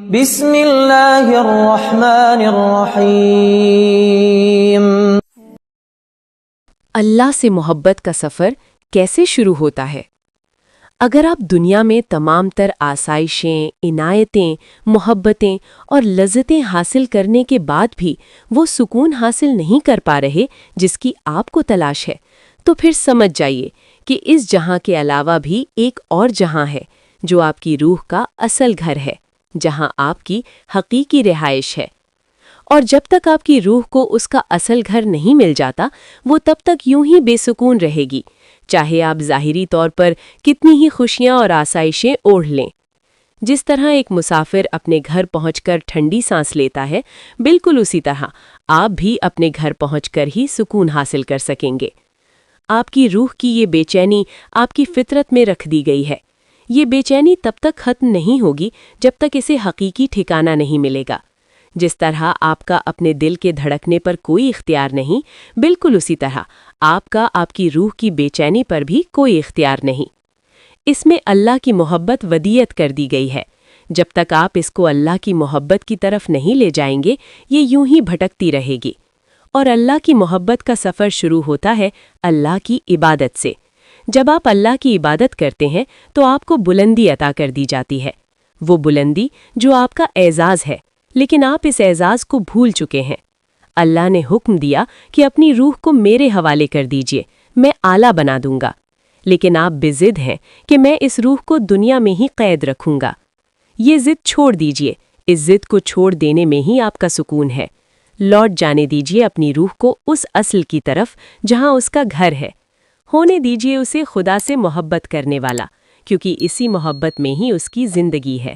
بسم اللہ الرحمن الرحیم۔ اللہ سے محبت کا سفر کیسے شروع ہوتا ہے؟ اگر آپ دنیا میں تمام تر آسائشیں، عنایتیں، محبتیں اور لذتیں حاصل کرنے کے بعد بھی وہ سکون حاصل نہیں کر پا رہے جس کی آپ کو تلاش ہے، تو پھر سمجھ جائیے کہ اس جہاں کے علاوہ بھی ایک اور جہاں ہے جو آپ کی روح کا اصل گھر ہے، جہاں آپ کی حقیقی رہائش ہے۔ اور جب تک آپ کی روح کو اس کا اصل گھر نہیں مل جاتا، وہ تب تک یوں ہی بے سکون رہے گی، چاہے آپ ظاہری طور پر کتنی ہی خوشیاں اور آسائشیں اوڑھ لیں۔ جس طرح ایک مسافر اپنے گھر پہنچ کر ٹھنڈی سانس لیتا ہے، بالکل اسی طرح آپ بھی اپنے گھر پہنچ کر ہی سکون حاصل کر سکیں گے۔ آپ کی روح کی یہ بے چینی آپ کی فطرت میں رکھ دی گئی ہے۔ یہ بے چینی تب تک ختم نہیں ہوگی جب تک اسے حقیقی ٹھکانہ نہیں ملے گا۔ جس طرح آپ کا اپنے دل کے دھڑکنے پر کوئی اختیار نہیں، بالکل اسی طرح آپ کا آپ کی روح کی بے چینی پر بھی کوئی اختیار نہیں۔ اس میں اللہ کی محبت ودیعت کر دی گئی ہے۔ جب تک آپ اس کو اللہ کی محبت کی طرف نہیں لے جائیں گے، یہ یوں ہی بھٹکتی رہے گی۔ اور اللہ کی محبت کا سفر شروع ہوتا ہے اللہ کی عبادت سے۔ جب آپ اللہ کی عبادت کرتے ہیں تو آپ کو بلندی عطا کر دی جاتی ہے، وہ بلندی جو آپ کا اعزاز ہے، لیکن آپ اس اعزاز کو بھول چکے ہیں۔ اللہ نے حکم دیا کہ اپنی روح کو میرے حوالے کر دیجئے، میں اعلیٰ بنا دوں گا، لیکن آپ بے ضد ہیں کہ میں اس روح کو دنیا میں ہی قید رکھوں گا۔ یہ ضد چھوڑ دیجئے، اس ضد کو چھوڑ دینے میں ہی آپ کا سکون ہے۔ لوٹ جانے دیجئے اپنی روح کو اس اصل کی طرف جہاں اس کا گھر ہے۔ ہونے دیجئے اسے خدا سے محبت کرنے والا، کیونکہ اسی محبت میں ہی اس کی زندگی ہے۔